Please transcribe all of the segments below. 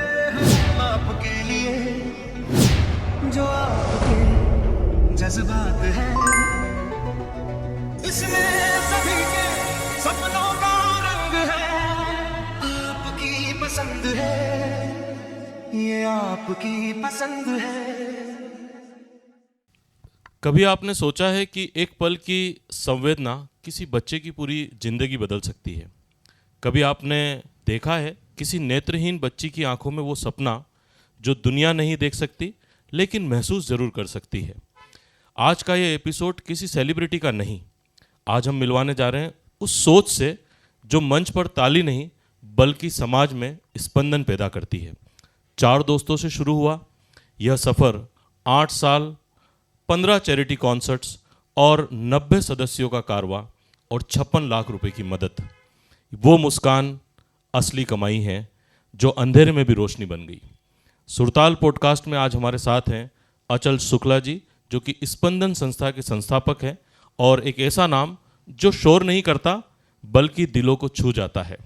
आपके लिए जो आपके जज्बात है, इसमें सभी के सपनों का रंग है। आपकी पसंद है, ये आपकी पसंद है। कभी आपने सोचा है कि एक पल की संवेदना किसी बच्चे की पूरी जिंदगी बदल सकती है? कभी आपने देखा है किसी नेत्रहीन बच्ची की आंखों में वो सपना जो दुनिया नहीं देख सकती लेकिन महसूस ज़रूर कर सकती है? आज का ये एपिसोड किसी सेलिब्रिटी का नहीं। आज हम मिलवाने जा रहे हैं उस सोच से जो मंच पर ताली नहीं बल्कि समाज में स्पंदन पैदा करती है। 4 दोस्तों से शुरू हुआ यह सफ़र 8 साल, 15 चैरिटी कॉन्सर्ट्स और 90 सदस्यों का कारवां और 56 लाख रुपए की मदद। वो मुस्कान असली कमाई है जो अंधेरे में भी रोशनी बन गई। सुरताल पॉडकास्ट में आज हमारे साथ हैं अचल शुक्ला जी, जो कि स्पंदन संस्था के संस्थापक हैं, और एक ऐसा नाम जो शोर नहीं करता बल्कि दिलों को छू जाता है।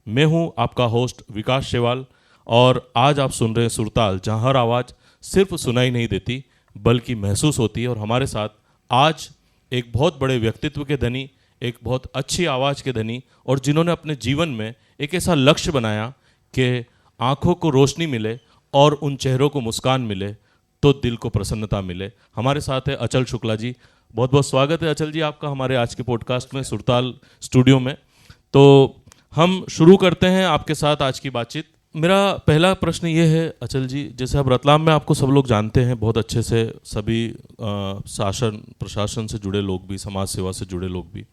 मैं हूं आपका होस्ट विकास शेवाल, और आज आप सुन रहे हैं सुरताल, जहां हर आवाज़ सिर्फ सुनाई नहीं देती बल्कि महसूस होती है। और हमारे साथ आज एक बहुत बड़े व्यक्तित्व के धनी, एक बहुत अच्छी आवाज़ के धनी, और जिन्होंने अपने जीवन में एक ऐसा लक्ष्य बनाया कि आँखों को रोशनी मिले और उन चेहरों को मुस्कान मिले तो दिल को प्रसन्नता मिले। हमारे साथ है अचल शुक्ला जी। बहुत बहुत स्वागत है अचल जी आपका हमारे आज के पॉडकास्ट में, सुरताल स्टूडियो में। तो हम शुरू करते हैं आपके साथ आज की बातचीत। मेरा पहला प्रश्न ये है अचल जी, जैसे अब रतलाम में आपको सब लोग जानते हैं बहुत अच्छे से, सभी शासन प्रशासन से जुड़े लोग भी, समाज सेवा से जुड़े लोग भी,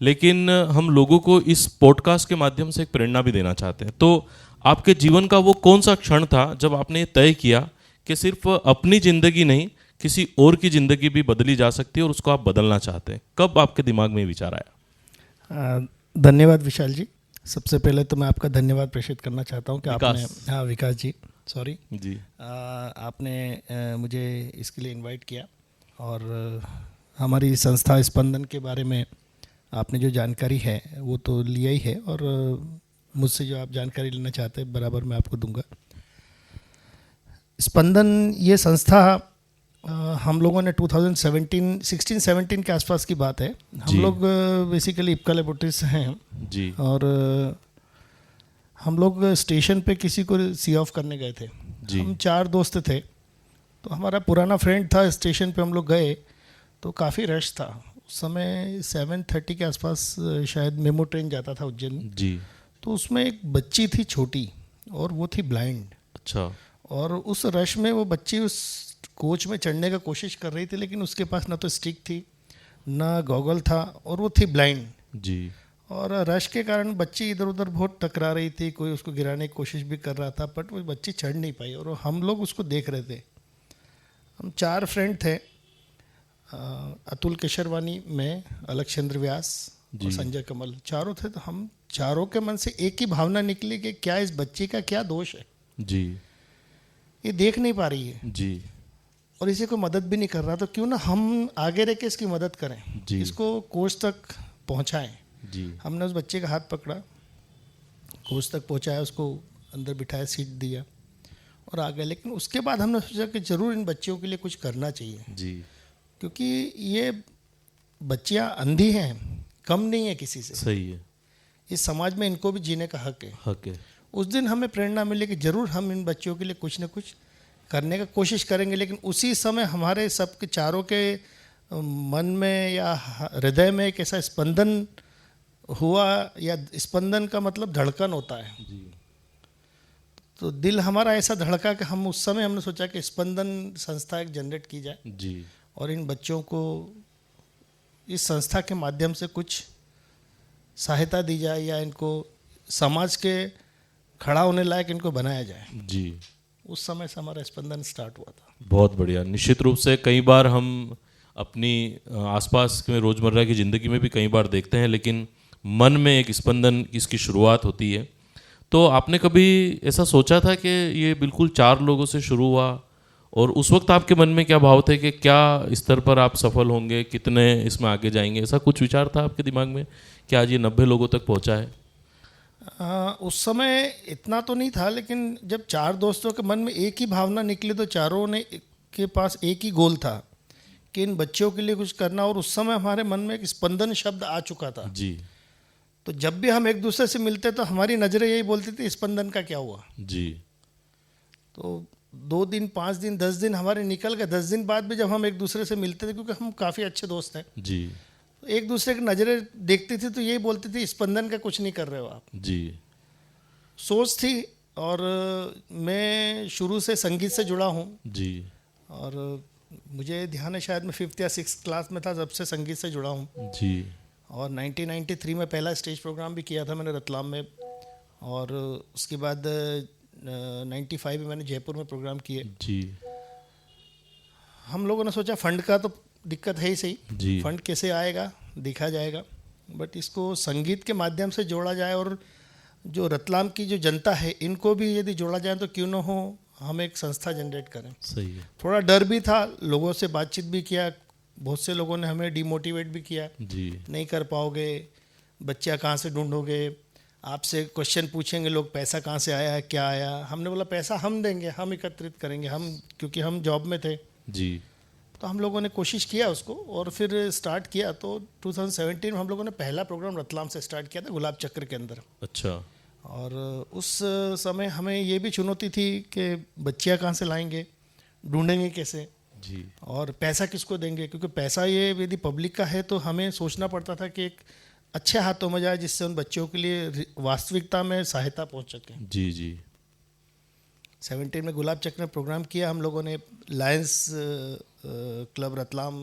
लेकिन हम लोगों को इस पॉडकास्ट के माध्यम से एक प्रेरणा भी देना चाहते हैं। तो आपके जीवन का वो कौन सा क्षण था जब आपने ये तय किया कि सिर्फ अपनी ज़िंदगी नहीं किसी और की ज़िंदगी भी बदली जा सकती है और उसको आप बदलना चाहते हैं? कब आपके दिमाग में विचार आया? धन्यवाद विशाल जी। सबसे पहले तो मैं आपका धन्यवाद प्रेषित करना चाहता हूँ कि आपने, हाँ विकास जी, सॉरी जी, आपने मुझे इसके लिए इनवाइट किया, और हमारी संस्था स्पंदन के बारे में आपने जो जानकारी है वो तो लिया ही है, और मुझसे जो आप जानकारी लेना चाहते हैं बराबर मैं आपको दूंगा। स्पंदन ये संस्था हम लोगों ने 2016-17 के आसपास की बात है। हम लोग बेसिकली इप्का लेबोरेटरीज से हैं जी, और हम लोग स्टेशन पे किसी को सी ऑफ करने गए थे जी। हम 4 दोस्त थे, तो हमारा पुराना फ्रेंड था। स्टेशन पे हम लोग गए तो काफ़ी रश था उस समय। 7:30 के आसपास शायद मेमो ट्रेन जाता था उज्जैन जी। तो उसमें एक बच्ची थी छोटी, और वो थी ब्लाइंड। अच्छा। और उस रश में वो बच्ची उस कोच में चढ़ने का कोशिश कर रही थी, लेकिन उसके पास ना तो स्टिक थी ना गॉगल था, और वो थी ब्लाइंड जी। और रश के कारण बच्ची इधर उधर बहुत टकरा रही थी, कोई उसको गिराने की कोशिश भी कर रहा था, बट वो बच्ची चढ़ नहीं पाई, और हम लोग उसको देख रहे थे। हम 4 फ्रेंड थे, अतुल केशरवानी, मैं, अलकचंद्र व्यास और संजय कमल, चारों थे। तो हम चारों के मन से एक ही भावना निकली कि क्या इस बच्ची का क्या दोष है जी, ये देख नहीं पा रही है जी, और इसे कोई मदद भी नहीं कर रहा, तो क्यों ना हम आगे रह के इसकी मदद करें जी, इसको कोच तक पहुंचाएं जी। हमने उस बच्चे का हाथ पकड़ा, कोच तक पहुंचाया, उसको अंदर बिठाया, सीट दिया और आ गए। लेकिन उसके बाद हमने सोचा कि ज़रूर इन बच्चियों के लिए कुछ करना चाहिए जी, क्योंकि ये बच्चियां अंधी हैं, कम नहीं है किसी से, सही है। इस समाज में इनको भी जीने का हक है। उस दिन हमें प्रेरणा मिली कि ज़रूर हम इन बच्चियों के लिए कुछ न कुछ करने का कोशिश करेंगे। लेकिन उसी समय हमारे सबके चारों के मन में या हृदय में एक ऐसा स्पंदन हुआ, या स्पंदन का मतलब धड़कन होता है जी। तो दिल हमारा ऐसा धड़का कि हम उस समय हमने सोचा कि स्पंदन संस्था एक जनरेट की जाए जी, और इन बच्चों को इस संस्था के माध्यम से कुछ सहायता दी जाए, या इनको समाज के खड़ा होने लायक इनको बनाया जाए जी। उस समय से हमारा स्पंदन स्टार्ट हुआ था। बहुत बढ़िया। निश्चित रूप से कई बार हम अपनी आसपास के रोज़मर्रा की ज़िंदगी में भी कई बार देखते हैं, लेकिन मन में एक स्पंदन इसकी शुरुआत होती है। तो आपने कभी ऐसा सोचा था कि ये बिल्कुल 4 लोगों से शुरू हुआ, और उस वक्त आपके मन में क्या भाव थे कि क्या स्तर पर आप सफल होंगे, कितने इसमें आगे जाएंगे? ऐसा कुछ विचार था आपके दिमाग में कि आज ये 90 लोगों तक पहुंचा है? उस समय इतना तो नहीं था, लेकिन जब चार दोस्तों के मन में एक ही भावना निकली तो चारों ने के पास एक ही गोल था कि इन बच्चों के लिए कुछ करना। और उस समय हमारे मन में एक स्पंदन शब्द आ चुका था। जी तो जब भी हम एक दूसरे से मिलते तो हमारी नज़रें यही बोलती थी, स्पंदन का क्या हुआ। जी। तो 2 दिन, 5 दिन, 10 दिन हमारे निकल गए। 10 दिन बाद भी जब हम एक दूसरे से मिलते थे, क्योंकि हम काफ़ी अच्छे दोस्त हैं, जी तो एक दूसरे की नज़रें देखती थी तो यही बोलती थी, स्पंदन का कुछ नहीं कर रहे हो आप। जी। सोच थी। और मैं शुरू से संगीत से जुड़ा हूँ। जी। और मुझे ध्यान है, शायद मैं 5th या 6th क्लास में था जब से संगीत से जुड़ा हूँ। जी। और 1993 में पहला स्टेज प्रोग्राम भी किया था मैंने रतलाम में। और उसके बाद 95 में मैंने जयपुर में प्रोग्राम किए। जी। हम लोगों ने सोचा फंड का तो दिक्कत है ही सही, जी। फंड कैसे आएगा देखा जाएगा, बट इसको संगीत के माध्यम से जोड़ा जाए। और जो रतलाम की जो जनता है इनको भी यदि जोड़ा जाए तो क्यों ना हो, हम एक संस्था जनरेट करें। सही है। थोड़ा डर भी था, लोगों से बातचीत भी किया, बहुत से लोगों ने हमें डिमोटिवेट भी किया। जी। नहीं कर पाओगे, बच्चा कहाँ से ढूंढोगे, आपसे क्वेश्चन पूछेंगे लोग, पैसा कहाँ से आया है, क्या आया। हमने बोला पैसा हम देंगे, हम एकत्रित करेंगे, हम, क्योंकि हम जॉब में थे। जी। तो हम लोगों ने कोशिश किया उसको और फिर स्टार्ट किया। तो 2017 में हम लोगों ने पहला प्रोग्राम रतलाम से स्टार्ट किया था, गुलाब चक्र के अंदर। अच्छा। और उस समय हमें ये भी चुनौती थी कि बच्चियाँ कहाँ से लाएंगे, ढूंढेंगे कैसे, जी। और पैसा किसको देंगे, क्योंकि पैसा ये यदि पब्लिक का है तो हमें सोचना पड़ता था कि एक अच्छे हाथों में जाए जिससे उन बच्चों के लिए वास्तविकता में सहायता पहुंच सके। जी। जी। 17 में गुलाब चक्र में प्रोग्राम किया हम लोगों ने। लायंस क्लब रतलाम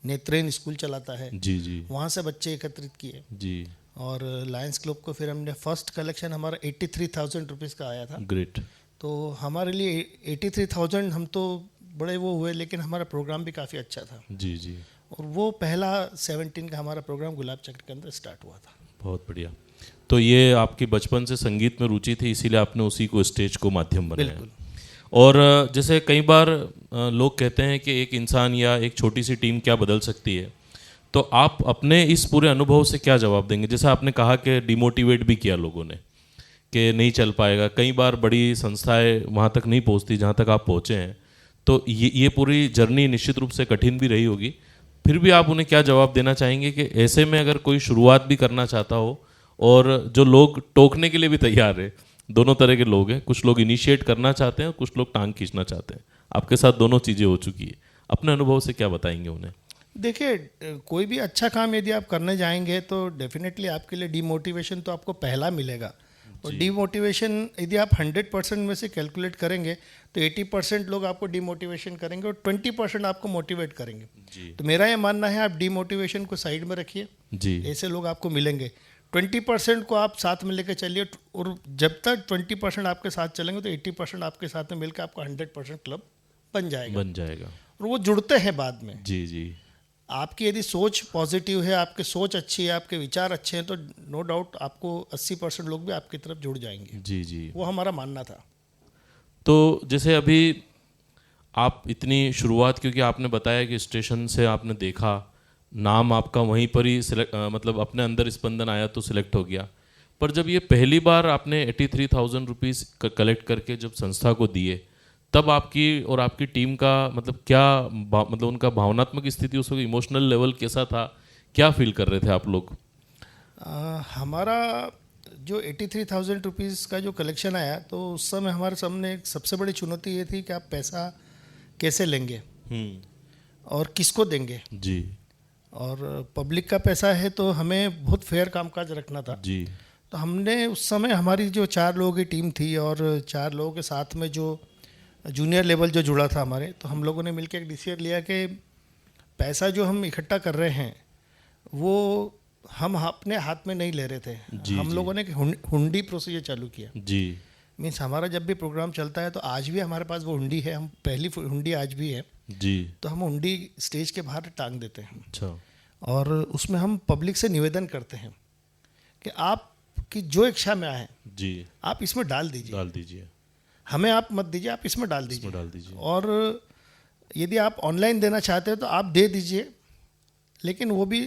नेत्रहीन स्कूल चलाता है, जी। जी। वहाँ से बच्चे एकत्रित किए। जी। और लायंस क्लब को फिर हमने फर्स्ट कलेक्शन हमारा 83,000 रुपीज़ का आया था। ग्रेट। तो हमारे लिए 83,000 हम तो बड़े वो हुए, लेकिन हमारा प्रोग्राम भी काफ़ी अच्छा था। जी। जी। और वो पहला 17 का हमारा प्रोग्राम गुलाब चक्र के अंदर स्टार्ट हुआ था। बहुत बढ़िया। तो ये आपकी बचपन से संगीत में रुचि थी, इसीलिए आपने उसी को स्टेज को माध्यम बनाया। बिल्कुल। और जैसे कई बार लोग कहते हैं कि एक इंसान या एक छोटी सी टीम क्या बदल सकती है, तो आप अपने इस पूरे अनुभव से क्या जवाब देंगे? जैसे आपने कहा कि डिमोटिवेट भी किया लोगों ने कि नहीं चल पाएगा, कई बार बड़ी संस्थाएं वहाँ तक नहीं पहुँचती जहाँ तक आप पहुँचे हैं, तो ये पूरी जर्नी निश्चित रूप से कठिन भी रही होगी। फिर भी आप उन्हें क्या जवाब देना चाहेंगे कि ऐसे में अगर कोई शुरुआत भी करना चाहता हो, और जो लोग टोकने के लिए भी तैयार है, दोनों तरह के लोग हैं, कुछ लोग इनिशिएट करना चाहते हैं, कुछ लोग टांग खींचना चाहते हैं, आपके साथ दोनों चीज़ें हो चुकी है, अपने अनुभव से क्या बताएंगे उन्हें? देखिए, कोई भी अच्छा काम यदि आप करने जाएंगे तो डेफिनेटली आपके लिए डिमोटिवेशन तो आपको पहला मिलेगा। और डिमोटिवेशन यदि आप 100% में से कैलकुलेट करेंगे तो 80% लोग आपको डिमोटिवेशन करेंगे और 20% आपको मोटिवेट करेंगे। जी। तो मेरा ये मानना है, आप डिमोटिवेशन को साइड में रखिए, जी। ऐसे लोग आपको मिलेंगे। 20% को आप साथ में लेकर चलिए, और जब तक 20% आपके साथ चलेंगे तो 80% आपके साथ में मिलकर आपका 100% क्लब बन जाएगा। और वो जुड़ते हैं बाद में। जी। जी। आपकी यदि सोच पॉजिटिव है, आपकी सोच अच्छी है, आपके विचार अच्छे हैं, तो नो डाउट आपको 80% लोग भी आपकी तरफ जुड़ जाएंगे। जी। जी। वो हमारा मानना था। तो जैसे अभी आप इतनी शुरुआत, क्योंकि आपने बताया कि स्टेशन से आपने देखा, नाम आपका वहीं पर ही मतलब अपने अंदर स्पंदन आया तो सिलेक्ट हो गया, पर जब ये पहली बार आपने 83,000 रुपीज़ कलेक्ट करके जब संस्था को दिए, तब आपकी और आपकी टीम का मतलब क्या मतलब उनका भावनात्मक स्थिति, उस वक्त इमोशनल लेवल कैसा था, क्या फील कर रहे थे आप लोग? हमारा जो 83,000 रुपीज़ का जो कलेक्शन आया, तो उस समय हमारे सामने एक सबसे बड़ी चुनौती ये थी कि आप पैसा कैसे लेंगे और किसको देंगे। जी। और पब्लिक का पैसा है तो हमें बहुत फेयर कामकाज रखना था। जी। तो हमने उस समय, हमारी जो 4 लोगों की टीम थी और 4 लोगों के साथ में जो जूनियर लेवल जो जुड़ा था हमारे, तो हम लोगों ने मिलकर एक डिसीजन लिया कि पैसा जो हम इकट्ठा कर रहे हैं वो हम अपने हाथ में नहीं ले रहे थे। हम लोगों ने हुंडी प्रोसीजर चालू किया। जी। मीन्स हमारा जब भी प्रोग्राम चलता है तो आज भी हमारे पास वो हुंडी है, हम पहली हुंडी आज भी है। जी। तो हम हुंडी स्टेज के बाहर टांग देते हैं। अच्छा। और उसमें हम पब्लिक से निवेदन करते हैं कि आपकी जो इच्छा में आए जी, आप इसमें डाल दीजिए, हमें आप मत दीजिए, आप इसमें डाल दीजिए। और यदि आप ऑनलाइन देना चाहते हैं तो आप दे दीजिए, लेकिन वो भी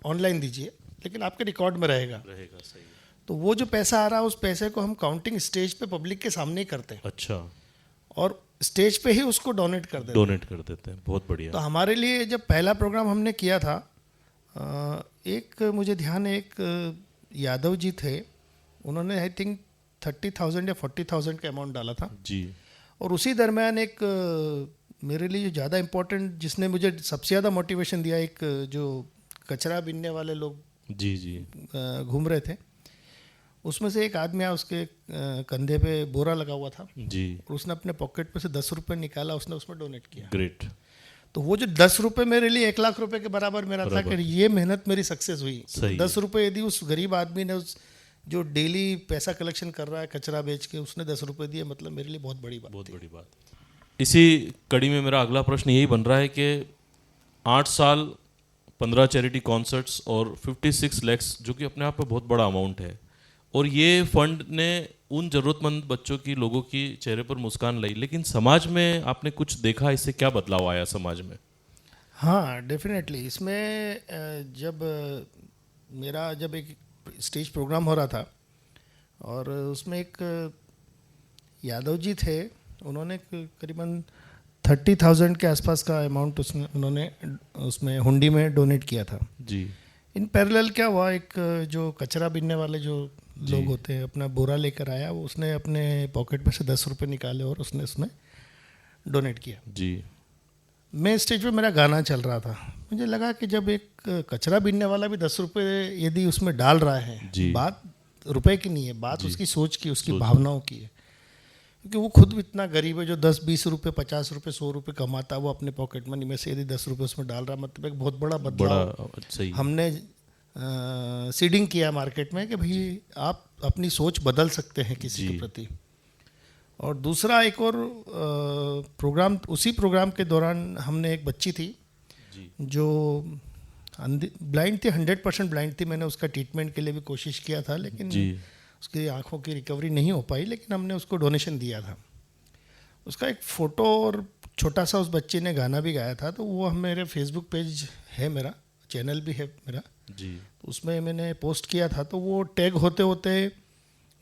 ऑनलाइन दीजिए, लेकिन आपके रिकॉर्ड में रहेगा। सही है। तो वो जो पैसा आ रहा है उस पैसे को हम काउंटिंग स्टेज पे पब्लिक के सामने ही करते हैं अच्छा, और स्टेज पे ही उसको डोनेट कर देते हैं। डोनेट कर देते हैं, बहुत बढ़िया। तो हमारे लिए जब पहला प्रोग्राम हमने किया था, एक मुझे ध्यान है, एक यादव जी थे, उन्होंने आई थिंक 30,000 या 40,000 का अमाउंट डाला था जी। और उसी दरमियान एक मेरे लिए जो ज़्यादा इम्पोर्टेंट, जिसने मुझे सबसे ज़्यादा मोटिवेशन दिया, एक जो कचरा बीनने वाले लोग जी जी घूम रहे थे, उसमें से एक आदमी आया, उसके कंधे पे बोरा लगा हुआ था जी। और उसने अपने पॉकेट में से 10 रुपये निकाला, उसने उसमें डोनेट किया। ग्रेट। तो वो जो 10 रुपये मेरे लिए 1 लाख रुपए के बराबर मेरा था कि ये मेहनत मेरी सक्सेस हुई। सही 10 रुपये यदि उस गरीब आदमी ने, उस जो डेली पैसा कलेक्शन कर रहा है कचरा बेच के, उसने 10 रुपये दिए, मतलब मेरे लिए बहुत बड़ी बात, बहुत बड़ी बात। इसी कड़ी में मेरा अगला प्रश्न यही बन रहा है कि 8 साल 15 चैरिटी कॉन्सर्ट्स और 56 लैक्स, जो कि अपने आप में बहुत बड़ा अमाउंट है, और ये फंड ने उन ज़रूरतमंद बच्चों की, लोगों की चेहरे पर मुस्कान लाई, लेकिन समाज में आपने कुछ देखा, इससे क्या बदलाव आया समाज में? हाँ डेफिनेटली। इसमें जब मेरा जब एक स्टेज प्रोग्राम हो रहा था और उसमें एक यादव जी थे, उन्होंने करीबन 30,000 के आसपास का अमाउंट उन्होंने उसमें हुंडी में डोनेट किया था जी। इन पैरेलल क्या हुआ, एक जो कचरा बीनने वाले जो लोग होते हैं, अपना बोरा लेकर आया, वो उसने अपने पॉकेट में से 10 रुपये निकाले और उसने उसमें डोनेट किया जी। मैं स्टेज पे, मेरा गाना चल रहा था, मुझे लगा कि जब एक कचरा बीनने वाला भी 10 रुपये यदि उसमें डाल रहा है, बात रुपए की नहीं है, बात उसकी सोच की, उसकी भावनाओं की है, क्योंकि वो खुद इतना गरीब है जो 10-20 रुपये, 50 रुपये, 100 रुपये कमाता है, वो अपने पॉकेट मनी में से यदि 10 रुपये उसमें डाल रहा है, मतलब एक बहुत बड़ा बदलाव सही। हमने सीडिंग किया मार्केट में कि भाई आप अपनी सोच बदल सकते हैं किसी के प्रति। और दूसरा एक और प्रोग्राम, उसी प्रोग्राम के दौरान हमने एक बच्ची थी जो ब्लाइंड थी, 100% ब्लाइंड थी। मैंने उसका ट्रीटमेंट के लिए भी कोशिश किया था, लेकिन उसकी आंखों की रिकवरी नहीं हो पाई, लेकिन हमने उसको डोनेशन दिया था। उसका एक फ़ोटो और छोटा सा उस बच्चे ने गाना भी गाया था, तो वो मेरे फेसबुक पेज है, मेरा चैनल भी है मेरा जी, तो उसमें मैंने पोस्ट किया था। तो वो टैग होते होते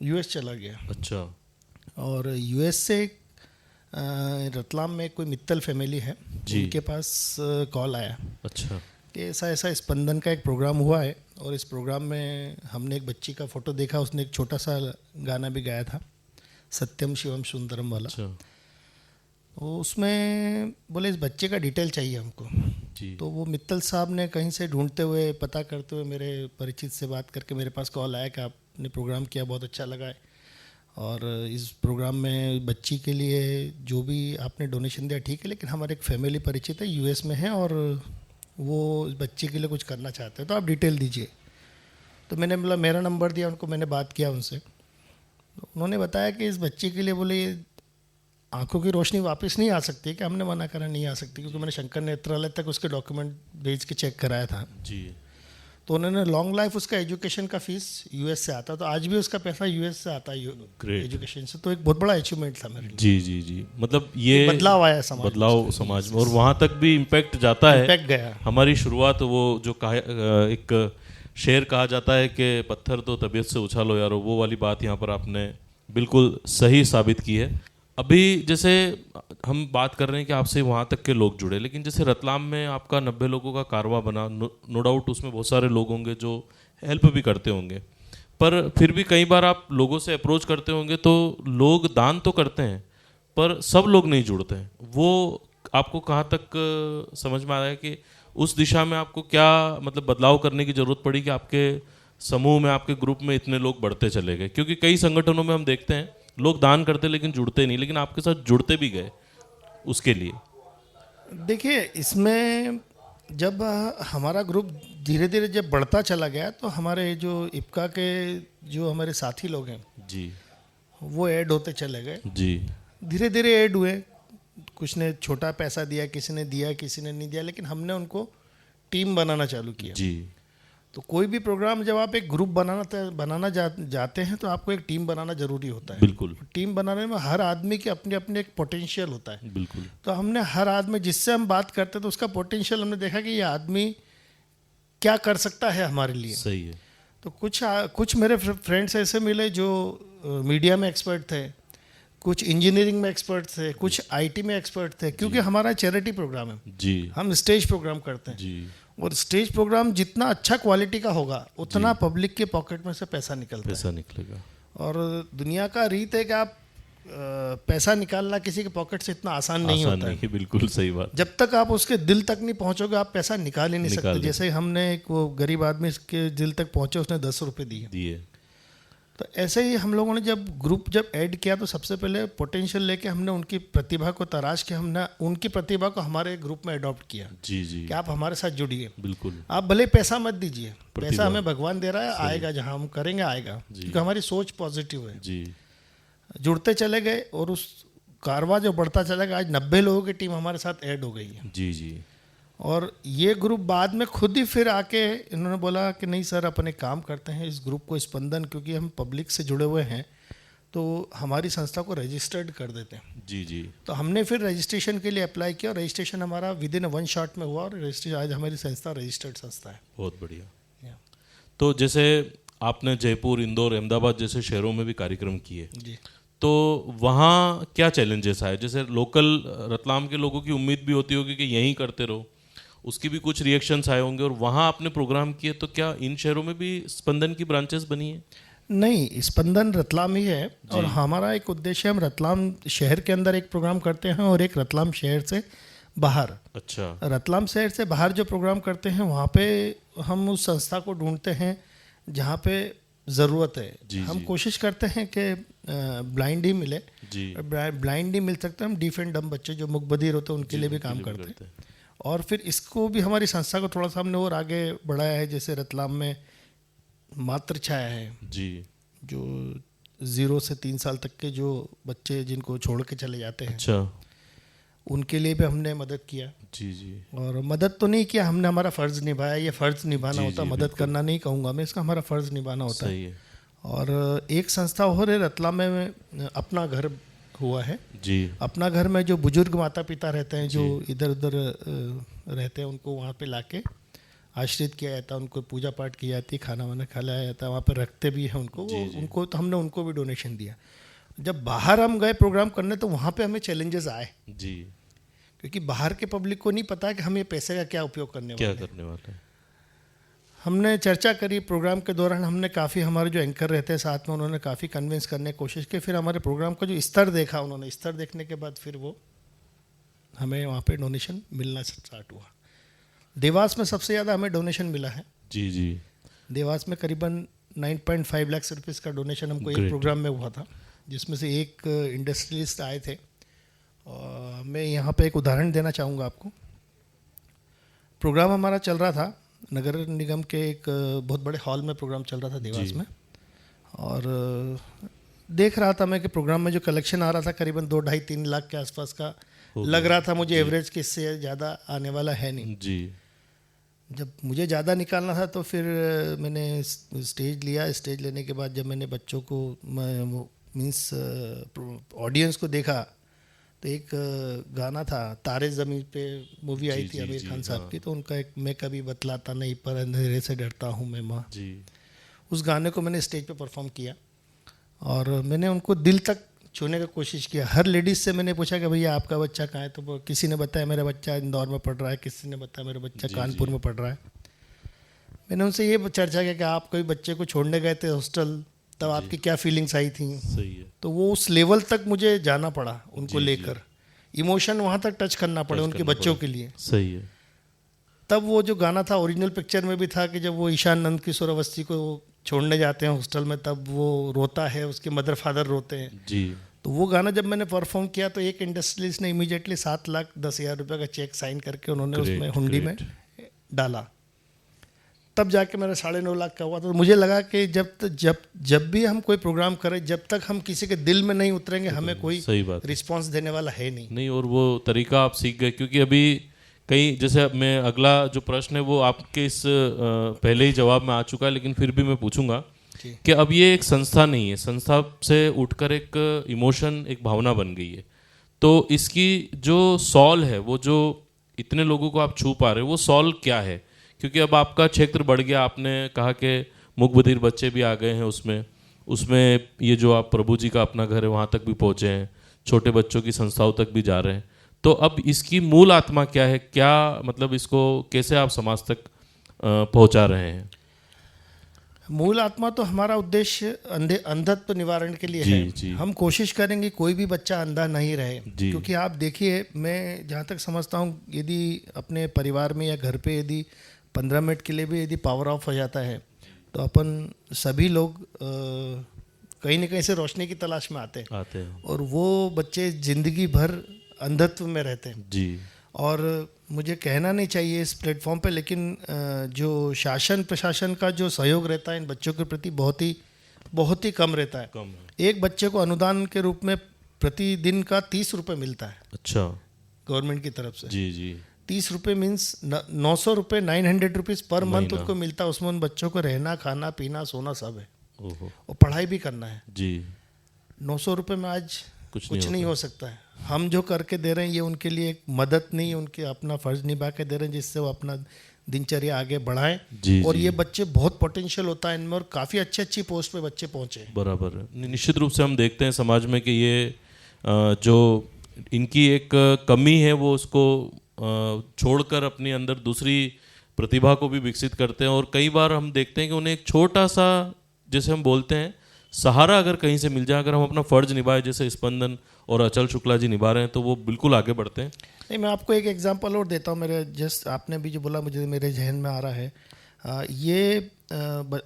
यूएस चला गया। अच्छा। और यूएस से रतलाम में कोई मित्तल फैमिली है, उनके पास कॉल आया, अच्छा, कि ऐसा ऐसा स्पंदन का एक प्रोग्राम हुआ है और इस प्रोग्राम में हमने एक बच्ची का फ़ोटो देखा, उसने एक छोटा सा गाना भी गाया था, सत्यम शिवम सुंदरम वाला। अच्छा। तो उसमें बोले इस बच्चे का डिटेल चाहिए हमको जी। तो वो मित्तल साहब ने कहीं से ढूंढते हुए, पता करते हुए, मेरे परिचित से बात करके मेरे पास कॉल आया कि आपने प्रोग्राम किया, बहुत अच्छा लगा है, और इस प्रोग्राम में बच्ची के लिए जो भी आपने डोनेशन दिया ठीक है, लेकिन हमारे एक फैमिली परिचित है, यूएस में है, और वो इस बच्चे के लिए कुछ करना चाहते हैं, तो आप डिटेल दीजिए। तो मैंने मतलब मेरा नंबर दिया उनको, मैंने बात किया उनसे, तो उन्होंने बताया कि इस बच्चे के लिए बोले आंखों की रोशनी वापस नहीं आ सकती, कि हमने मना करा नहीं आ सकती, क्योंकि मैंने शंकर नेत्रालय तक उसके डॉक्यूमेंट भेज के चेक कराया था जी। तो उन्होंने लॉन्ग लाइफ उसका एजुकेशन का फीस यूएस से आता, तो आज भी उसका पैसा यूएस से आता है एजुकेशन से। तो एक बहुत बड़ा अचीवमेंट था मेरे लिए। जी जी जी। मतलब ये बदलाव आया समाज, बदलाव समाज में, और वहाँ तक भी इम्पैक्ट जाता है। इम्पैक्ट गया। हमारी शुरुआत, वो जो कहा, एक शेर कहा जाता है कि पत्थर तो तबीयत से उछालो यारो, वो वाली बात यहाँ पर आपने बिल्कुल सही साबित की है। अभी जैसे हम बात कर रहे हैं कि आपसे वहाँ तक के लोग जुड़े, लेकिन जैसे रतलाम में आपका 90 लोगों का कारवां बना, नो डाउट उसमें बहुत सारे लोग होंगे जो हेल्प भी करते होंगे, पर फिर भी कई बार आप लोगों से अप्रोच करते होंगे तो लोग दान तो करते हैं पर सब लोग नहीं जुड़ते हैं। वो आपको कहाँ तक समझ में आया कि उस दिशा में आपको क्या मतलब बदलाव करने की ज़रूरत पड़ी कि आपके समूह में, आपके ग्रुप में इतने लोग बढ़ते चले गए? क्योंकि कई संगठनों में हम देखते हैं लोग दान करते लेकिन जुड़ते नहीं, लेकिन आपके साथ जुड़ते भी गए उसके लिए। देखिए, इसमें जब हमारा ग्रुप धीरे धीरे जब बढ़ता चला गया, तो हमारे जो इप्का के जो हमारे साथी लोग हैं जी, वो ऐड होते चले गए। जी, धीरे धीरे ऐड हुए, कुछ ने छोटा पैसा दिया, किसी ने दिया, किसी ने नहीं दिया, लेकिन हमने उनको टीम बनाना चालू किया। जी। तो कोई भी प्रोग्राम जब आप एक ग्रुप बनाना जाते हैं तो आपको एक टीम बनाना जरूरी होता है। बिल्कुल। टीम बनाने में हर आदमी की अपने अपने एक पोटेंशियल होता है। बिल्कुल। तो हमने हर आदमी जिससे हम बात करते तो उसका पोटेंशियल हमने देखा कि ये आदमी क्या कर सकता है हमारे लिए। सही है। तो कुछ मेरे फ्रेंड्स ऐसे मिले जो मीडिया में एक्सपर्ट थे, कुछ इंजीनियरिंग में एक्सपर्ट थे, कुछ आईटी में एक्सपर्ट थे, क्योंकि हमारा चैरिटी प्रोग्राम है जी, हम स्टेज प्रोग्राम करते हैं जी, और स्टेज प्रोग्राम जितना अच्छा क्वालिटी का होगा उतना पब्लिक के पॉकेट में से पैसा पैसा निकलेगा। और दुनिया का रीत है कि आप पैसा निकालना किसी के पॉकेट से इतना आसान नहीं होता है। बिल्कुल सही बात। जब तक आप उसके दिल तक नहीं पहुंचोगे आप पैसा निकाल ही नहीं सकते। जैसे हमने एक वो गरीब आदमी के दिल तक पहुंचे, उसने 10 रुपये दिए। तो ऐसे ही हम लोगों ने जब ऐड किया तो सबसे पहले पोटेंशियल लेके हमने उनकी प्रतिभा को तराश के हमने उनकी प्रतिभा को हमारे ग्रुप में अडॉप्ट किया। जी जी, कि आप हमारे साथ जुड़िए। बिल्कुल, आप भले पैसा मत दीजिए, पैसा हमें भगवान दे रहा है, आएगा जहाँ हम करेंगे आएगा, क्योंकि हमारी सोच पॉजिटिव है जी। जुड़ते चले गए और उस कारवा जो बढ़ता चला गया। आज 90 लोगों की टीम हमारे साथ ऐड हो गई है। जी जी। और ये ग्रुप बाद में खुद ही फिर आके इन्होंने बोला कि नहीं सर अपन एक काम करते हैं, इस ग्रुप को स्पंदन, क्योंकि हम पब्लिक से जुड़े हुए हैं तो हमारी संस्था को रजिस्टर्ड कर देते हैं। जी जी। तो हमने फिर रजिस्ट्रेशन के लिए अप्लाई किया और रजिस्ट्रेशन हमारा विद इन 1 शॉट में हुआ और रजिस्ट्रेशन आज हमारी संस्था रजिस्टर्ड संस्था है। बहुत बढ़िया। तो जैसे आपने जयपुर, इंदौर, अहमदाबाद जैसे शहरों में भी कार्यक्रम किए जी, तो वहाँ क्या चैलेंजेस आए? जैसे लोकल रतलाम के लोगों की उम्मीद भी होती होगी कि यहीं करते रहो, उसकी भी कुछ रिएक्शंस आए होंगे, और वहाँ आपने प्रोग्राम किए तो क्या इन शहरों में भी स्पंदन की ब्रांचेस बनी है? नहीं, स्पंदन रतलाम ही है और हमारा एक उद्देश्य, हम रतलाम शहर के अंदर एक प्रोग्राम करते हैं और एक रतलाम शहर से बाहर। अच्छा। रतलाम शहर से बाहर जो प्रोग्राम करते हैं वहाँ पे हम उस संस्था को ढूंढते हैं जहाँ पे ज़रूरत है। हम कोशिश करते हैं कि ब्लाइंड ही मिले। ब्लाइंड ही मिल सकता है, हम डीफ एंड डम बच्चे जो मुकबधिर होते हैं उनके लिए भी काम करते हैं। और फिर इसको भी हमारी संस्था को थोड़ा सा हमने और आगे बढ़ाया है। जैसे रतलाम में मातृ छाया है जी, जो 0 से 3 साल तक के जो बच्चे जिनको छोड़ के चले जाते हैं, अच्छा, उनके लिए भी हमने मदद किया। जी जी। और मदद तो नहीं किया हमने, हमारा फ़र्ज़ निभाया। ये फ़र्ज़ निभाना होता, मदद करना नहीं कहूँगा मैं, इसका हमारा फ़र्ज़ निभाना होता है। और एक संस्था और है रतलाम में, अपना घर हुआ है जी। अपना घर में जो बुजुर्ग माता पिता रहते हैं, जो इधर उधर रहते हैं, उनको वहाँ पे लाके आश्रित किया जाता है, उनको पूजा पाठ की जाती है, खाना वाना खिलाया जाता है, वहाँ पे रखते भी हैं उनको। उनको तो हमने उनको भी डोनेशन दिया। जब बाहर हम गए प्रोग्राम करने तो वहाँ पे हमें चैलेंजेस आए जी, क्योंकि बाहर के पब्लिक को नहीं पता कि हम ये पैसे का क्या उपयोग करने वाले हैं। हमने चर्चा करी प्रोग्राम के दौरान, हमने काफ़ी, हमारे जो एंकर रहते हैं साथ में, उन्होंने काफ़ी कन्विंस करने की कोशिश की। फिर हमारे प्रोग्राम का जो स्तर देखा उन्होंने, स्तर देखने के बाद फिर वो हमें वहाँ पे डोनेशन मिलना स्टार्ट हुआ। देवास में सबसे ज़्यादा हमें डोनेशन मिला है। जी जी। देवास में करीबन 9.5 लाख रुपीज़ का डोनेशन हमको एक प्रोग्राम में हुआ था, जिसमें से एक इंडस्ट्रियलिस्ट आए थे। और मैं यहाँ पे एक उदाहरण देना चाहूँगा आपको। प्रोग्राम हमारा चल रहा था नगर निगम के एक बहुत बड़े हॉल में, प्रोग्राम चल रहा था देवास में। और देख रहा था मैं कि प्रोग्राम में जो कलेक्शन आ रहा था करीबन 2, 2.5, 3 लाख के आसपास का लग रहा था मुझे। एवरेज के इससे ज़्यादा आने वाला है नहीं जी। जब मुझे ज़्यादा निकालना था तो फिर मैंने स्टेज लिया। स्टेज लेने के बाद जब मैंने बच्चों को मीन्स ऑडियंस को देखा तो एक गाना था, तारे ज़मीन पे मूवी आई थी आमिर खान साहब की, तो उनका एक मैं कभी बतलाता नहीं पर अंधेरे से डरता हूँ मैं माँ जी, उस गाने को मैंने स्टेज पे परफॉर्म किया और मैंने उनको दिल तक छूने की कोशिश किया। हर लेडीज़ से मैंने पूछा कि भैया आपका बच्चा कहाँ है, तो किसी ने बताया मेरा बच्चा इंदौर में पढ़ रहा है, किसी ने बताया मेरा बच्चा कानपुर में पढ़ रहा है। मैंने उनसे ये चर्चा किया कि आप कोई बच्चे को छोड़ने गए थे हॉस्टल, तब आपकी क्या फीलिंग्स आई थी। सही है। तो वो उस लेवल तक मुझे जाना पड़ा उनको लेकर, इमोशन वहाँ तक टच करना पड़े उनके बच्चों के लिए। सही है। तब वो जो गाना था ओरिजिनल पिक्चर में भी था कि जब वो ईशान नंद किशोर अवस्थी को छोड़ने जाते हैं हॉस्टल में, तब वो रोता है, उसके मदर फादर रोते हैं जी। तो वो गाना जब मैंने परफॉर्म किया तो एक इंडस्ट्रियलिस्ट ने इमीडिएटली 7,10,000 रुपये का चेक साइन करके उन्होंने उसमें हुंडी में डाला। तब जाके मेरा 9.5 लाख का हुआ। तो मुझे लगा कि जब भी हम कोई प्रोग्राम करें, जब तक हम किसी के दिल में नहीं उतरेंगे हमें कोई रिस्पांस देने वाला है नहीं। और वो तरीका आप सीख गए, क्योंकि अभी कई, जैसे मैं अगला जो प्रश्न है वो आपके इस पहले ही जवाब में आ चुका है, लेकिन फिर भी मैं पूछूंगा कि अब ये एक संस्था नहीं है, संस्था से उठकर एक इमोशन, एक भावना बन गई है। तो इसकी जो सॉल है, वो जो इतने लोगों को आप छू पा रहे हो, वो सॉल क्या है? क्योंकि अब आपका क्षेत्र बढ़ गया, आपने कहा कि मूक बधिर बच्चे भी आ गए हैं उसमें। उसमें ये जो आप प्रभु जी का अपना घर है वहाँ तक भी पहुँचे हैं, छोटे बच्चों की संस्थाओं तक भी जा रहे हैं। तो अब इसकी मूल आत्मा क्या है, क्या मतलब इसको कैसे आप समाज तक पहुँचा रहे हैं? मूल आत्मा तो हमारा उद्देश्य अंधत्व निवारण के लिए जी, है। जी। हम कोशिश करेंगे कोई भी बच्चा अंधा नहीं रहे, जी। क्योंकि आप देखिए, मैं जहाँ तक समझता हूँ, यदि अपने परिवार में या घर पे यदि 15 मिनट के लिए भी यदि पावर ऑफ हो जाता है तो अपन सभी लोग कहीं ना कहीं से रोशनी की तलाश में आते हैं, और वो बच्चे जिंदगी भर अंधत्व में रहते हैं। जी। और मुझे कहना नहीं चाहिए इस प्लेटफॉर्म पे, लेकिन जो शासन प्रशासन का जो सहयोग रहता है इन बच्चों के प्रति बहुत ही कम रहता है। कम है। एक बच्चे को अनुदान के रूप में प्रतिदिन का 30 रुपये मिलता है अच्छा, गवर्नमेंट की तरफ से। जी जी। 30 रुपये मीन्स 900 रुपये, 900 रुपीज़ पर मंथ महीना। उनको मिलता है। उसमें उन बच्चों को रहना, खाना, पीना, सोना सब है, ओहो। और पढ़ाई भी करना है। जी। 900 रुपये में आज कुछ कुछ नहीं हो सकता है। हम जो करके दे रहे हैं ये उनके लिए एक मदद नहीं, उनके अपना फ़र्ज निभा के दे रहे हैं, जिससे वो अपना दिनचर्या आगे बढ़ाएं। जी, और जी। ये बच्चे बहुत पोटेंशियल होता है इनमें, और काफ़ी अच्छी पोस्ट पे बच्चे पहुँचे। बराबर है। निश्चित रूप से हम देखते हैं समाज में कि ये जो इनकी एक कमी है वो उसको छोड़कर अपने अंदर दूसरी प्रतिभा को भी विकसित करते हैं। और कई बार हम देखते हैं कि उन्हें एक छोटा सा, जैसे हम बोलते हैं, सहारा अगर कहीं से मिल जाए, अगर हम अपना फर्ज निभाए जैसे स्पंदन और अचल शुक्ला जी निभा रहे हैं, तो वो बिल्कुल आगे बढ़ते हैं। नहीं, मैं आपको एक एग्जांपल और देता हूँ। मेरे जस्ट आपने भी जो बोला मुझे मेरे जहन में आ रहा है। ये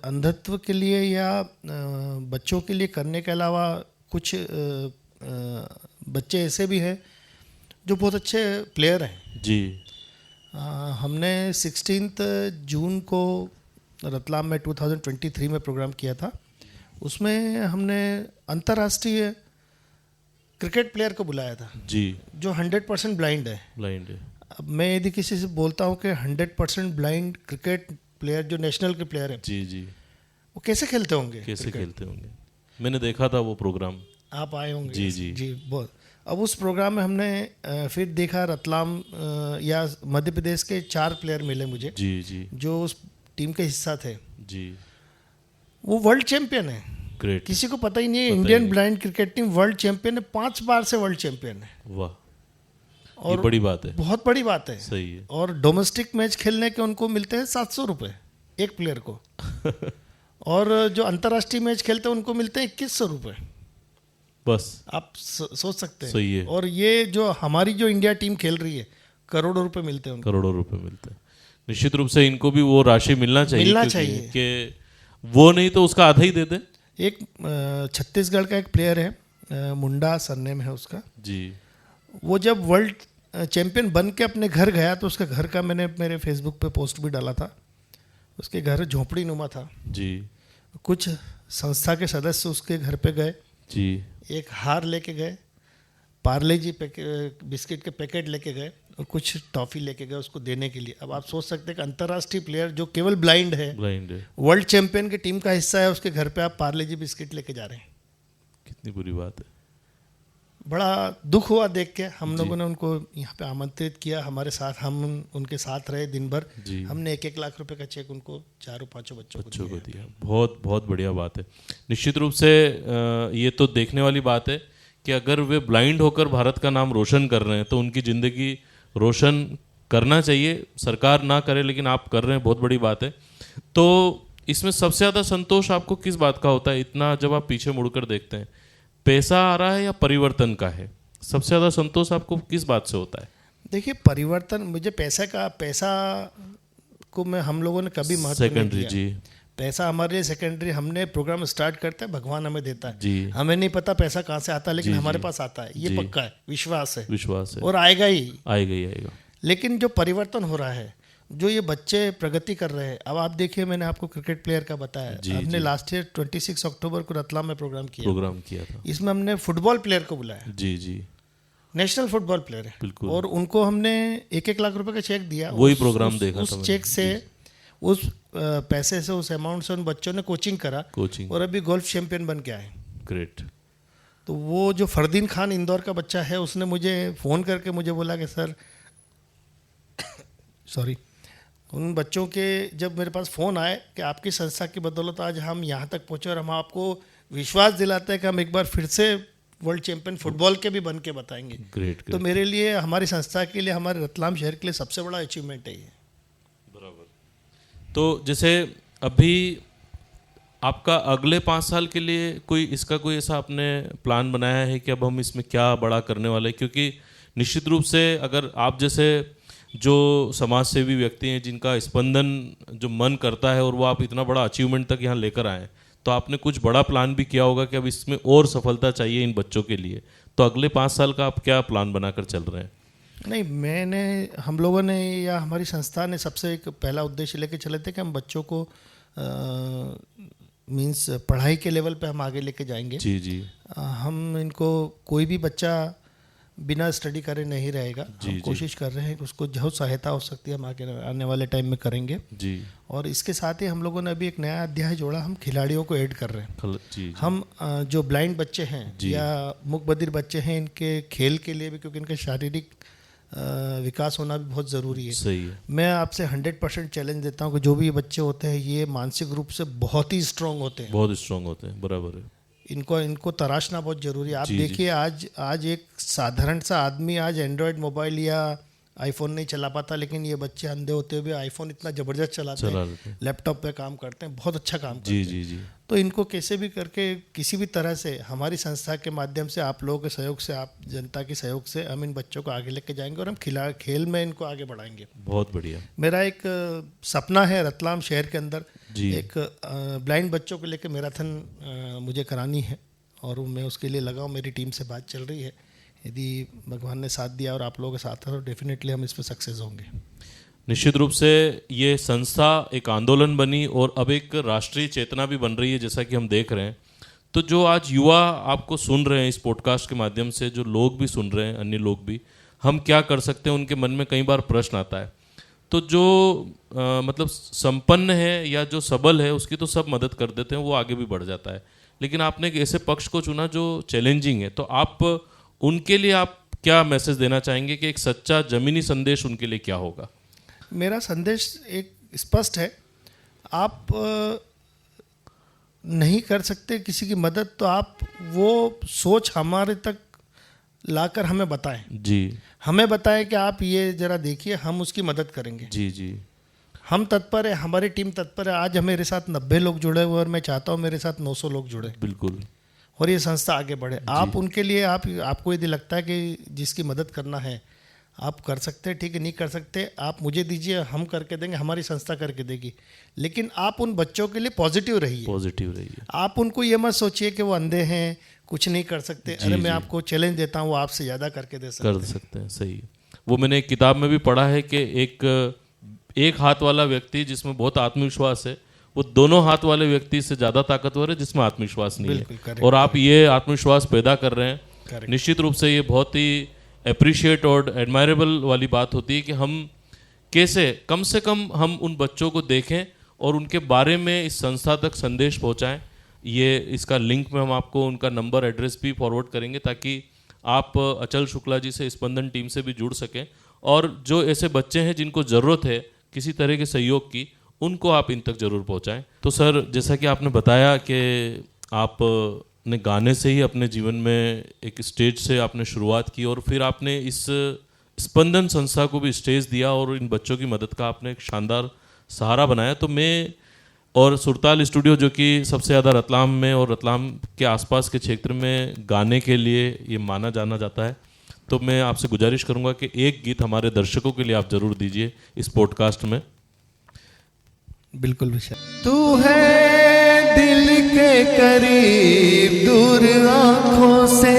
अंधत्व के लिए या बच्चों के लिए करने के अलावा कुछ बच्चे ऐसे भी हैं जो बहुत अच्छे प्लेयर हैं जी। हमने 16 जून को रतलाम में 2023 में प्रोग्राम किया था। उसमें हमने अंतर्राष्ट्रीय क्रिकेट प्लेयर को बुलाया था जी, जो 100% ब्लाइंड है। ब्लाइंड है। अब मैं यदि किसी से बोलता हूँ कि 100% ब्लाइंड क्रिकेट प्लेयर जो नेशनल के प्लेयर हैं, जी जी, वो कैसे खेलते होंगे, कैसे क्रिकेट? खेलते होंगे। मैंने देखा था वो प्रोग्राम, आप आए होंगे। जी जी जी, बहुत। अब उस प्रोग्राम में हमने फिर देखा रतलाम या मध्य प्रदेश के 4 प्लेयर मिले मुझे, जी जी जो उस टीम के हिस्सा थे। जी। वो वर्ल्ड चैंपियन है। ग्रेट। किसी को पता ही नहीं है, Indian blind cricket team world champion है, 5 बार से वर्ल्ड चैंपियन है। वाह, और ये बड़ी बात है। बहुत बड़ी बात है। सही है। और डोमेस्टिक मैच खेलने के उनको मिलते हैं 700 रुपये एक प्लेयर को और जो अंतर्राष्ट्रीय मैच खेलते हैं उनको मिलते हैं 2100 रुपये। बस आप सोच सकते हैं। सही है। और ये जो हमारी जो इंडिया टीम खेल रही है, करोड़ों रुपए मिलते हैं उनको। करोड़ों रुपए मिलते हैं। निश्चित रूप से इनको भी वो राशि मिलना चाहिए, कि वो नहीं तो उसका आधा ही दे दे। एक छत्तीसगढ़ का एक प्लेयर है, मुंडा सरनेम है उसका जी। वो जब वर्ल्ड चैंपियन बन के अपने घर गया तो उसके घर का मैंने मेरे फेसबुक पे पोस्ट भी डाला था। उसके घर झोंपड़ी नुमा था जी कुछ संस्था के सदस्य उसके घर पे गए जी। एक हार लेके गए, पार्ले जी बिस्किट के पैकेट लेके गए और कुछ टॉफ़ी लेके गए उसको देने के लिए। अब आप सोच सकते हैं कि अंतर्राष्ट्रीय प्लेयर जो केवल ब्लाइंड है, वर्ल्ड चैंपियन की टीम का हिस्सा है, उसके घर पे आप पार्ले जी बिस्किट लेके जा रहे हैं। कितनी बुरी बात है। बड़ा दुख हुआ देख के। हम लोगों ने उनको यहाँ पे आमंत्रित किया हमारे साथ, हम उनके साथ रहे दिन भर। हमने 1-1 लाख रुपए का चेक उनको 4-5 बच्चों को दिया। बहुत बहुत बढ़िया बात है। निश्चित रूप से ये तो देखने वाली बात है कि अगर वे ब्लाइंड होकर भारत का नाम रोशन कर रहे हैं तो उनकी ज़िंदगी रोशन करना चाहिए। सरकार ना करे लेकिन आप कर रहे हैं, बहुत बड़ी बात है। तो इसमें सबसे ज़्यादा संतोष आपको किस बात का होता है? इतना जब आप पीछे मुड़कर देखते हैं, पैसा आ रहा है या परिवर्तन का है? सबसे ज़्यादा संतोष आपको किस बात से होता है? देखिए, परिवर्तन, मुझे पैसा को मैं हम लोगों ने कभी महत्व नहीं दिया। जी, पैसा हमारे लिए सेकेंडरी। हमने प्रोग्राम स्टार्ट करते हैं, भगवान हमें देता है। जी, हमें नहीं पता पैसा कहाँ से आता है, लेकिन हमारे पास आता है, ये पक्का है, विश्वास है और आएगा ही। लेकिन जो परिवर्तन हो रहा है, जो ये बच्चे प्रगति कर रहे हैं, अब आप देखिए, मैंने आपको क्रिकेट प्लेयर का बताया। हमने लास्ट ईयर 26 अक्टूबर को रतलाम में प्रोग्राम किया था। इसमें हमने फुटबॉल प्लेयर को बुलाया। जी, नेशनल फुटबॉल प्लेयर है, और उनको हमने 1-1 लाख रुपए का चेक दिया। वही प्रोग्राम देखा था। उस चेक से, उस पैसे से, उस अमाउंट से उन बच्चों ने कोचिंग करा और अभी गोल्फ चैंपियन बन के आए। ग्रेट। तो वो जो फरदीन खान इंदौर का बच्चा है, उसने मुझे फ़ोन करके मुझे बोला कि सर उन बच्चों के जब मेरे पास फ़ोन आए कि आपकी संस्था की बदौलत आज हम यहाँ तक पहुँचे और हम आपको विश्वास दिलाते हैं कि हम एक बार फिर से वर्ल्ड चैंपियन फुटबॉल के भी बन के बताएंगे। ग्रेट। तो मेरे लिए, हमारी संस्था के लिए, हमारे रतलाम शहर के लिए सबसे बड़ा अचीवमेंट है ये। बराबर। तो जैसे अभी आपका अगले 5 साल के लिए कोई ऐसा आपने प्लान बनाया है कि अब हम इसमें क्या बड़ा करने वाले हैं? क्योंकि निश्चित रूप से अगर आप जैसे जो समाज सेवी व्यक्ति हैं जिनका स्पंदन जो मन करता है और वो आप इतना बड़ा अचीवमेंट तक यहाँ लेकर आए, तो आपने कुछ बड़ा प्लान भी किया होगा कि अब इसमें और सफलता चाहिए इन बच्चों के लिए। तो अगले 5 साल का आप क्या प्लान बनाकर चल रहे हैं? नहीं, हम लोगों ने या हमारी संस्था ने सबसे एक पहला उद्देश्य लेके चले थे कि हम बच्चों को मींस पढ़ाई के लेवल पे हम आगे लेके जाएंगे। जी। हम इनको, कोई भी बच्चा बिना स्टडी करे नहीं रहेगा। हम कोशिश कर रहे हैं कि उसको जो सहायता हो सकती है हम आगे आने वाले टाइम में करेंगे जी। और इसके साथ ही हम लोगों ने अभी एक नया अध्याय जोड़ा, हम खिलाड़ियों को ऐड कर रहे हैं जी। हम जो ब्लाइंड बच्चे हैं या मूकबधिर बच्चे हैं, इनके खेल के लिए भी, क्योंकि इनके शारीरिक विकास होना भी बहुत ज़रूरी है। सही है। मैं आपसे 100% चैलेंज देता हूँ कि जो भी ये बच्चे होते हैं ये मानसिक रूप से बहुत ही स्ट्रांग होते हैं। बहुत स्ट्रांग होते हैं, बराबर है। इनको तराशना बहुत ज़रूरी है। आप देखिए आज एक साधारण सा आदमी आज एंड्रॉयड मोबाइल या आईफोन नहीं चला पाता, लेकिन ये बच्चे अंधे होते हुए आईफोन इतना ज़बरदस्त चलाते हैं, लैपटॉप पे काम करते हैं, बहुत अच्छा काम करते हैं। जी। तो इनको कैसे भी करके किसी भी तरह से हमारी संस्था के माध्यम से, आप लोगों के सहयोग से, आप जनता के सहयोग से हम इन बच्चों को आगे लेके जाएंगे और हम खेल में इनको आगे बढ़ाएंगे। बहुत बढ़िया। मेरा एक सपना है रतलाम शहर के अंदर एक ब्लाइंड बच्चों को लेकर मैराथन मुझे करानी है और मैं उसके लिए लगा हूँ। मेरी टीम से बात चल रही है। यदि भगवान ने साथ दिया और आप लोगों के साथ है तो डेफिनेटली हम इस पर सक्सेस होंगे। निश्चित रूप से ये संस्था एक आंदोलन बनी और अब एक राष्ट्रीय चेतना भी बन रही है, जैसा कि हम देख रहे हैं। तो जो आज युवा आपको सुन रहे हैं इस पॉडकास्ट के माध्यम से, जो लोग भी सुन रहे हैं, अन्य लोग भी, हम क्या कर सकते हैं, उनके मन में कई बार प्रश्न आता है। तो जो मतलब संपन्न है या जो सबल है उसकी तो सब मदद कर देते हैं, वो आगे भी बढ़ जाता है। लेकिन आपने एक ऐसे पक्ष को चुना जो चैलेंजिंग है, तो आप उनके लिए आप क्या मैसेज देना चाहेंगे कि एक सच्चा ज़मीनी संदेश उनके लिए क्या होगा? मेरा संदेश एक स्पष्ट है। आप नहीं कर सकते किसी की मदद, तो आप वो सोच हमारे तक लाकर हमें बताएं जी। हमें बताएं कि आप ये जरा देखिए, हम उसकी मदद करेंगे जी। हम तत्पर है, हमारी टीम तत्पर है। आज मेरे साथ 90 लोग जुड़े हुए और मैं चाहता हूँ मेरे साथ 900 लोग जुड़े, बिल्कुल, और ये संस्था आगे बढ़े। आप उनके लिए, आपको यदि लगता है कि जिसकी मदद करना है आप कर सकते हैं, ठीक है। नहीं कर सकते, आप मुझे दीजिए, हम करके देंगे, हमारी संस्था करके देगी। लेकिन आप उन बच्चों के लिए पॉजिटिव रहिए। आप उनको ये मत सोचिए कि वो अंधे हैं, कुछ नहीं कर सकते। अरे मैं आपको चैलेंज देता हूँ, वो आपसे ज़्यादा करके दे सकते हैं। सही। वो मैंने एक किताब में भी पढ़ा है कि एक हाथ वाला व्यक्ति जिसमें बहुत आत्मविश्वास है, वो दोनों हाथ वाले व्यक्ति से ज़्यादा ताकतवर है जिसमें आत्मविश्वास नहीं है। और आप ये आत्मविश्वास पैदा कर रहे हैं। निश्चित रूप से ये बहुत ही अप्रिशिएट और एडमायरेबल वाली बात होती है कि हम कैसे कम से कम हम उन बच्चों को देखें और उनके बारे में इस संस्था तक संदेश पहुंचाएं। ये इसका लिंक में हम आपको उनका नंबर, एड्रेस भी फॉरवर्ड करेंगे ताकि आप अचल शुक्ला जी से, स्पंदन टीम से भी जुड़ सकें। और जो ऐसे बच्चे हैं जिनको ज़रूरत है किसी तरह के सहयोग की, उनको आप इन तक ज़रूर पहुंचाएं। तो सर, जैसा कि आपने बताया कि आपने गाने से ही अपने जीवन में एक स्टेज से आपने शुरुआत की और फिर आपने इस स्पंदन संस्था को भी स्टेज दिया और इन बच्चों की मदद का आपने एक शानदार सहारा बनाया। तो मैं और सुरताल स्टूडियो, जो कि सबसे ज़्यादा रतलाम में और रतलाम के आसपास के क्षेत्र में गाने के लिए ये माना जाना जाता है, तो मैं आपसे गुजारिश करूंगा कि एक गीत हमारे दर्शकों के लिए आप ज़रूर दीजिए इस पॉडकास्ट में। बिल्कुल विशाल। तू है दिल के करीब दूर आँखों से,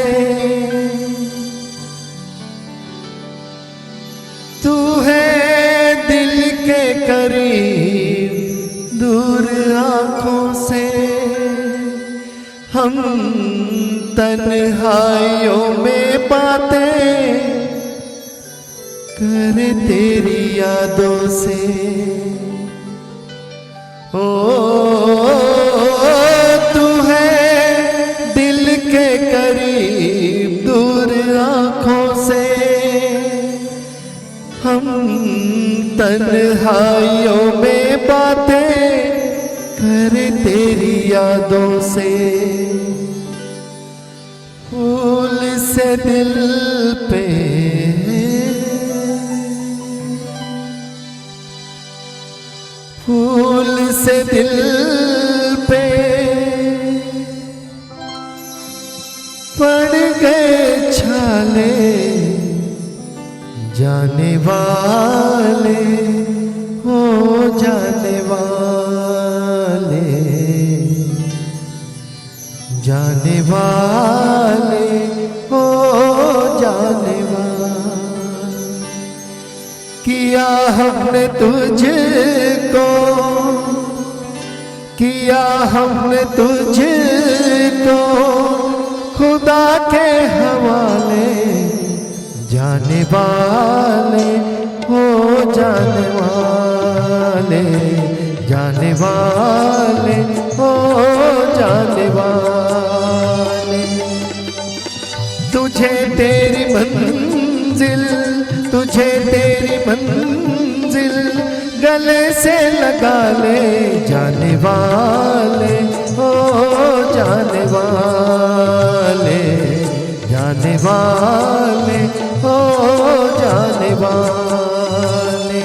तू है दिल के करीब दूर आँखों से, हम तन्हाइयों में बातें करे तेरी यादों से। ओ तू है दिल के करीब दूर आँखों से, हम तन्हाइयों में बातें करे तेरी यादों से, फूल से दिल पे फूल से दिल पे पड़ गए छाले, जाने वाले हो जाने वाले, जाने वाले हो जाने वाले। किया हमने तुझको, किया हमने तुझको खुदा के हवाले, जाने वाले हो जाने वाले, जाने वाले हो जाने वाले। तुझे तेरी मंजिल, तुझे तेरी मंजिल गले से लगा ले, जाने वाले हो जाने वाले, जाने वाले हो जाने वाले।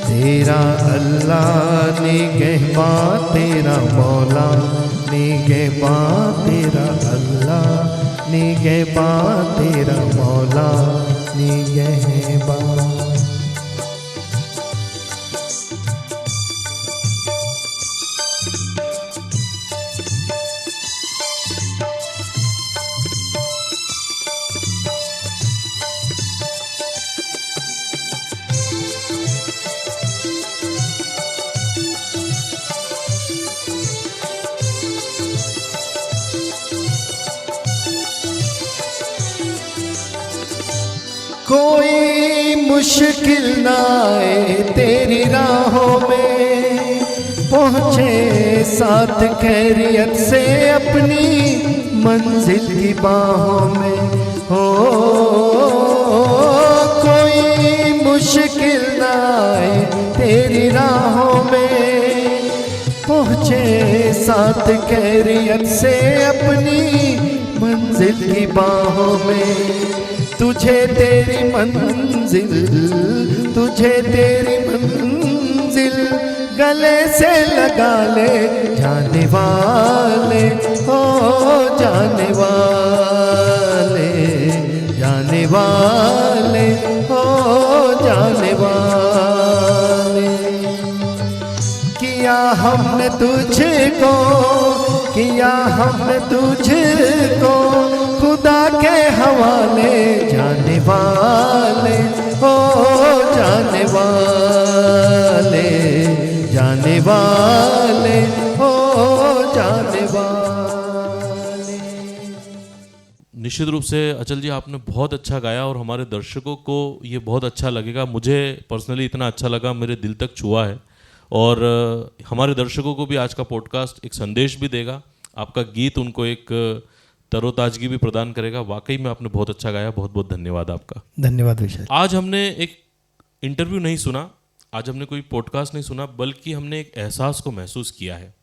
तेरा अल्लाह निगहबान, तेरा मौला निगहबान, तेरा अल्लाह निगहबान, तेरा मौला निगहबान। कोई मुश्किल ना आए तेरी राहों में, पहुँचे साथ खैरियत से अपनी मंजिल की बाहों में। हो कोई मुश्किल ना आए तेरी राहों में, पहुँचे साथ खैरियत से अपनी मंजिल की बाहों में। तुझे तेरी मंजिल, तुझे तेरी मंजिल गले से लगा ले, जाने वाले हो जाने वाले, जाने वाले हो जाने वाले। किया हमने तुझको, किया हमने तुझको खुदा के हवाले, जाने वाले हो जाने वाले, जाने वाले हो जाने वाले। निश्चित रूप से अचल जी आपने बहुत अच्छा गाया और हमारे दर्शकों को ये बहुत अच्छा लगेगा। मुझे पर्सनली इतना अच्छा लगा, मेरे दिल तक छुआ है। और हमारे दर्शकों को भी आज का पॉडकास्ट एक संदेश भी देगा। आपका गीत उनको एक तरोताजगी भी प्रदान करेगा। वाकई में आपने बहुत अच्छा गाया, बहुत बहुत धन्यवाद आपका। धन्यवाद विशाल। आज हमने एक इंटरव्यू नहीं सुना, आज हमने कोई पॉडकास्ट नहीं सुना, बल्कि हमने एक एहसास को महसूस किया है।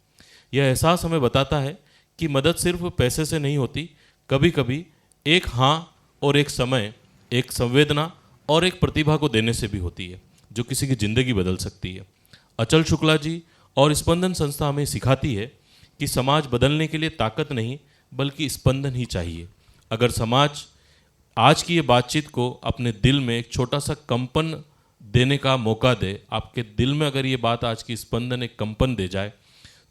यह एहसास हमें बताता है कि मदद सिर्फ पैसे से नहीं होती, कभी कभी एक हाँ और एक समय, एक संवेदना और एक प्रतिभा को देने से भी होती है, जो किसी की ज़िंदगी बदल सकती है। अचल शुक्ला जी और स्पंदन संस्था हमें सिखाती है कि समाज बदलने के लिए ताकत नहीं बल्कि स्पंदन ही चाहिए। अगर समाज आज की ये बातचीत को अपने दिल में एक छोटा सा कंपन देने का मौका दे, आपके दिल में अगर ये बात आज की स्पंदन एक कंपन दे जाए,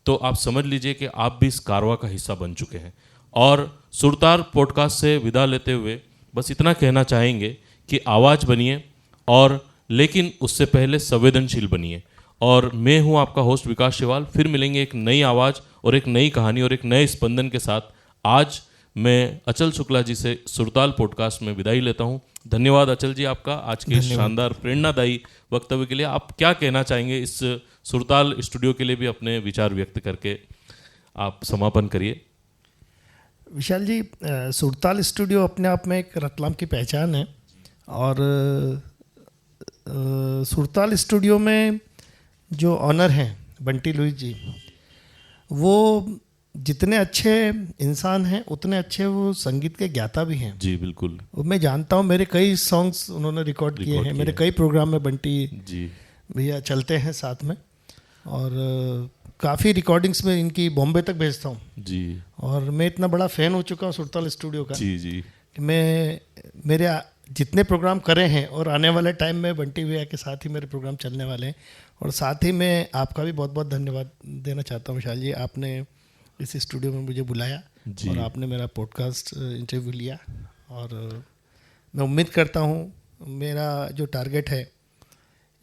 तो आप समझ लीजिए कि आप भी इस कारवां का हिस्सा बन चुके हैं। और सुरताल पॉडकास्ट से विदा लेते हुए बस इतना कहना चाहेंगे कि आवाज़ बनिए, और लेकिन उससे पहले संवेदनशील बनिए। और मैं हूं आपका होस्ट विकास शिवाल। फिर मिलेंगे एक नई आवाज़ और एक नई कहानी और एक नए स्पंदन के साथ। आज मैं अचल शुक्ला जी से सुरताल पॉडकास्ट में विदाई लेता हूं। धन्यवाद अचल जी आपका आज के इस शानदार प्रेरणादायी वक्तव्य के लिए। आप क्या कहना चाहेंगे इस सुरताल स्टूडियो के लिए भी अपने विचार व्यक्त करके आप समापन करिए। विशाल जी, सुरताल स्टूडियो अपने आप में एक रतलाम की पहचान है। और सुरताल स्टूडियो में जो ऑनर हैं बंटी लुइस जी, वो जितने अच्छे इंसान हैं उतने अच्छे वो संगीत के ज्ञाता भी हैं। जी बिल्कुल। वो मैं जानता हूँ, मेरे कई सॉन्ग्स उन्होंने रिकॉर्ड किए हैं, मेरे कई प्रोग्राम में बंटी जी भैया चलते हैं साथ में, और काफ़ी रिकॉर्डिंग्स में इनकी बॉम्बे तक भेजता हूँ जी। और मैं इतना बड़ा फ़ैन हो चुका हूँ सुरताल स्टूडियो का जी जी कि मैं मेरे जितने प्रोग्राम करे हैं और आने वाले टाइम में बंटी भैया के साथ ही मेरे प्रोग्राम चलने वाले हैं। और साथ ही मैं आपका भी बहुत बहुत धन्यवाद देना चाहता हूँ विशाल जी, आपने इस स्टूडियो में मुझे बुलाया जी। और आपने मेरा पॉडकास्ट इंटरव्यू लिया, और मैं उम्मीद करता हूँ मेरा जो टारगेट है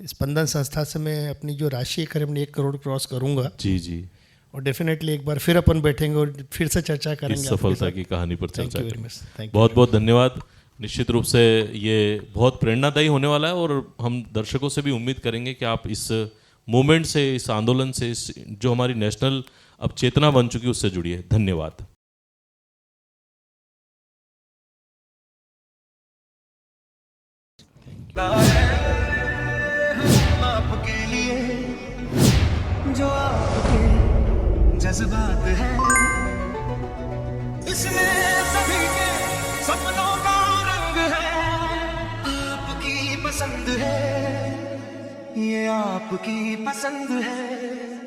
स्पंदन संस्था से मैं अपनी जो राशि है करीब 1 करोड़ क्रॉस करूँगा। जी जी। और डेफिनेटली एक बार फिर अपन बैठेंगे और फिर से चर्चा करेंगे इस सफलता की कहानी पर चर्चा वेरी करेंगे। मच। बहुत बहुत धन्यवाद। निश्चित रूप से ये बहुत प्रेरणादायी होने वाला है और हम दर्शकों से भी उम्मीद करेंगे कि आप इस मूवमेंट से, इस आंदोलन से, इस जो हमारी नेशनल अब चेतना बन चुकी है उससे जुड़िए। धन्यवाद। आपके लिए जो आपके जज्बात है, इसमें सभी के सपनों का रंग है। आपकी पसंद है, ये आपकी पसंद है।